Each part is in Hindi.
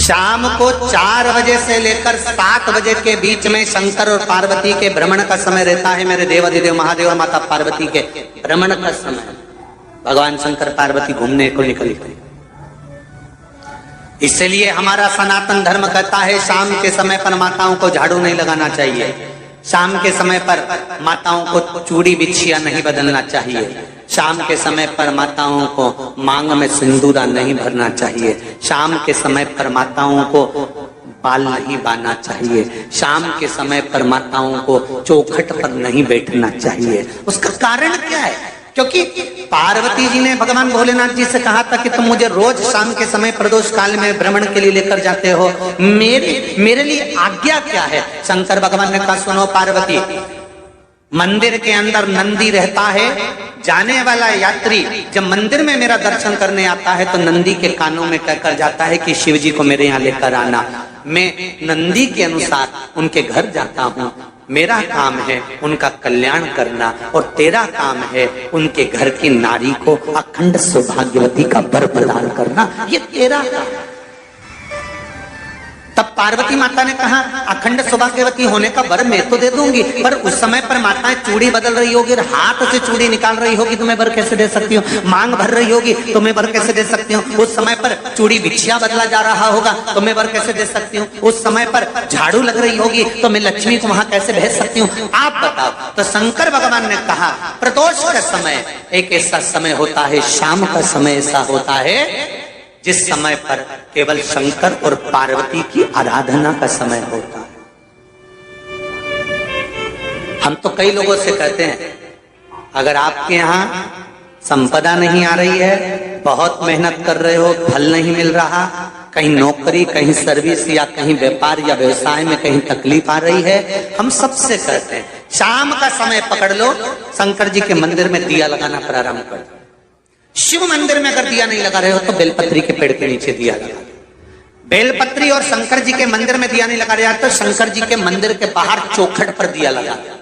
शाम को 4 बजे से लेकर 7 बजे के बीच में शंकर और पार्वती के भ्रमण का समय रहता है। मेरे देवाधिदेव महादेव और माता पार्वती के भ्रमण का समय, भगवान शंकर पार्वती घूमने को निकले। इसलिए हमारा सनातन धर्म कहता है शाम के समय पर माताओं को झाड़ू नहीं लगाना चाहिए, शाम के समय पर माताओं को चूड़ी बिछिया नहीं बदलना चाहिए, शाम के समय पर माताओं को मांग में सिंदूरा नहीं भरना चाहिए, शाम के समय पर माताओं को बाल नहीं बांधना चाहिए, शाम के समय पर माताओं को चौखट पर नहीं बैठना चाहिए। उसका कारण क्या है? क्योंकि पार्वती जी ने भगवान भोलेनाथ जी से कहा था कि तुम मुझे रोज शाम के समय प्रदोष काल में भ्रमण के लिए लेकर जाते हो, मेरे लिए आज्ञा क्या है? शंकर भगवान ने कहा सुनो पार्वती, मंदिर के अंदर नंदी रहता है, जाने वाला यात्री जब मंदिर में मेरा दर्शन करने आता है तो नंदी के कानों में कहकर जाता है कि शिव जी को मेरे यहाँ लेकर आना। मैं नंदी के अनुसार उनके घर जाता हूँ, मेरा काम है उनका कल्याण करना और तेरा काम है उनके घर की नारी को अखंड सौभाग्यवती का वर प्रदान करना, ये तेरा काम। तब पार्वती माता ने कहा अखंड सौभाग्यवती होने का वर मैं तो दे दूंगी, पर उस समय पर माताएं चूड़ी बदल रही होगी, हाथ से चूड़ी निकाल रही होगी तो मैं वर कैसे दे सकती हूँ? मांग भर रही होगी तो मैं वर कैसे दे सकती हूँ? उस समय पर चूड़ी बिछिया बदला जा रहा होगा तो मैं वर कैसे दे सकती हूँ? उस समय पर झाड़ू लग रही होगी तो मैं लक्ष्मी को वहां कैसे भेज सकती हूँ? आप बताओ। तो शंकर भगवान ने कहा प्रदोष का समय एक ऐसा समय होता है, शाम का समय ऐसा होता है जिस समय पर केवल शंकर और पार्वती की आराधना का समय होता है। हम तो कई लोगों से कहते हैं अगर आपके यहाँ संपदा नहीं आ रही है, बहुत मेहनत कर रहे हो, फल नहीं मिल रहा, कहीं नौकरी, कहीं सर्विस या कहीं व्यापार या व्यवसाय में कहीं तकलीफ आ रही है, हम सबसे कहते हैं शाम का समय पकड़ लो, शंकर जी के मंदिर में दिया लगाना प्रारंभ कर दो। शिव मंदिर में अगर दिया नहीं लगा रहे हो तो बेलपत्री के पेड़ के नीचे दिया लगा दो। बेलपत्री और शंकर जी के मंदिर में दिया नहीं लगा रहे तो शंकर जी के मंदिर के बाहर चौखट पर दिया लगा दो।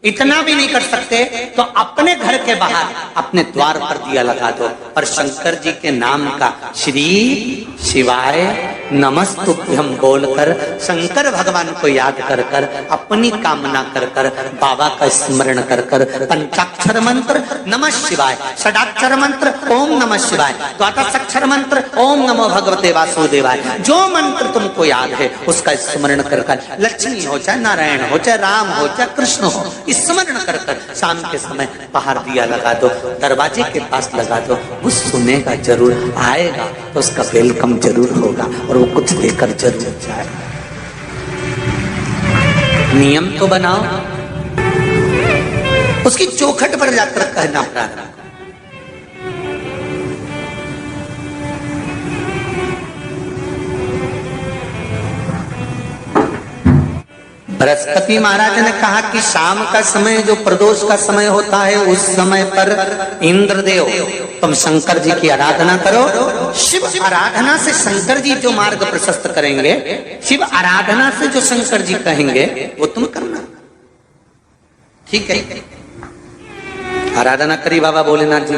इतना भी नहीं कर सकते तो अपने घर के बाहर अपने द्वार पर दिया लगा दो और शंकर जी के नाम का श्री शिवाय नमस्तुभ्यं बोलकर शंकर भगवान को याद कर कर अपनी कामना कर कर बाबा का स्मरण कर कर पंचाक्षर मंत्र नमः शिवाय, षडाक्षर मंत्र ओम नमः शिवाय, द्वादशाक्षर मंत्र ओम नमो भगवते वासुदेवाय, जो मंत्र तुमको याद है उसका स्मरण कर कर लक्ष्मी हो चाहे नारायण हो चाहे राम हो चाहे कृष्ण हो स्मरण कर कर शाम के समय बाहर दिया लगा दो, दरवाजे के पास लगा दो। वो सुनेगा जरूर, आएगा तो उसका वेलकम जरूर होगा और वो कुछ देकर जरूर जाएगा। नियम तो बनाओ, उसकी चौखट पर जाकर कहना प्रारंभ। बृहस्पति महाराज ने कहा कि शाम का समय जो प्रदोष का समय होता है उस समय पर इंद्रदेव तुम शंकर जी की आराधना करो। शिव आराधना से शंकर जी जो मार्ग प्रशस्त करेंगे, शिव आराधना से जो शंकर जी कहेंगे वो तुम करना, ठीक है? आराधना करी बाबा भोलेनाथ जी।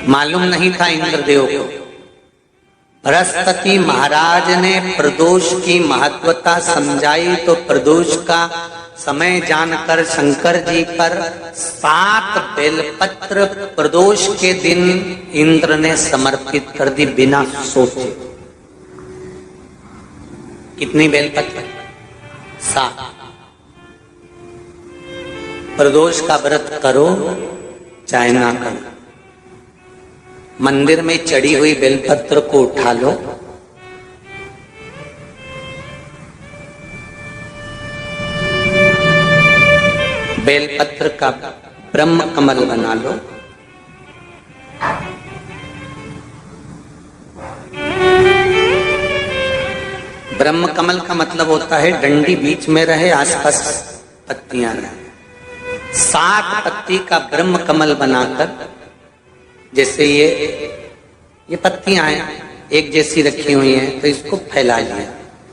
मालूम नहीं था इंद्रदेव को। बृहस्पति महाराज ने प्रदोष की महत्वता समझाई तो प्रदोष का समय जानकर शंकर जी पर 7 बेलपत्र प्रदोष के दिन इंद्र ने समर्पित कर दी बिना सोचे। कितनी बेलपत्र? 7। प्रदोष का व्रत करो चाहे ना करो, मंदिर में चढ़ी हुई बेलपत्र को उठा लो, बेलपत्र का ब्रह्म कमल बना लो, ब्रह्म कमल का मतलब होता है डंडी बीच में रहे, आसपास पत्तियां रहे। 7 पत्ती का ब्रह्म कमल बनाकर, जैसे ये पत्तियां हैं एक जैसी रखी हुई हैं तो इसको फैला लिया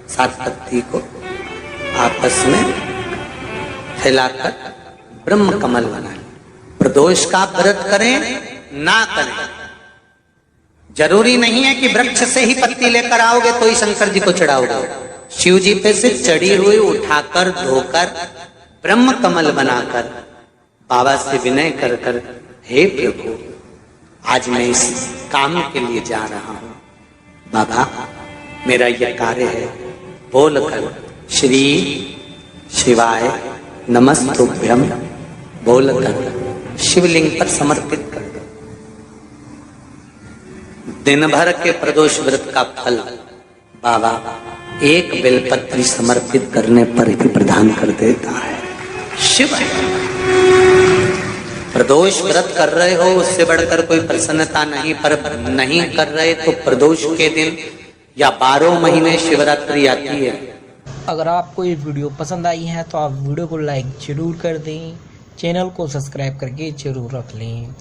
7 पत्ती को, आपस में फैलाकर ब्रह्म कमल बना लें। प्रदोष का व्रत करें ना करें, जरूरी नहीं है कि वृक्ष से ही पत्ती लेकर आओगे तो ही शंकर जी को चढ़ाओगे। शिव जी पे से चढ़ी हुई उठाकर धोकर ब्रह्म कमल बनाकर बाबा से विनय कर कर, हे प्रभु आज मैं इस काम के लिए जा रहा हूं, बाबा मेरा यह कार्य है, बोलकर श्री शिवाय नमस्तुभ्यम बोलकर शिवलिंग पर समर्पित कर दो। दिन भर के प्रदोष व्रत का फल बाबा एक बेलपत्री समर्पित करने पर भी प्रदान कर देता है। शिव है। प्रदोष व्रत कर रहे हो उससे बढ़कर कोई प्रसन्नता नहीं, पर नहीं कर रहे तो प्रदोष के दिन या 12 महीने शिवरात्रि आती है। अगर आपको ये वीडियो पसंद आई है तो आप वीडियो को लाइक जरूर कर दें, चैनल को सब्सक्राइब करके जरूर रख लें।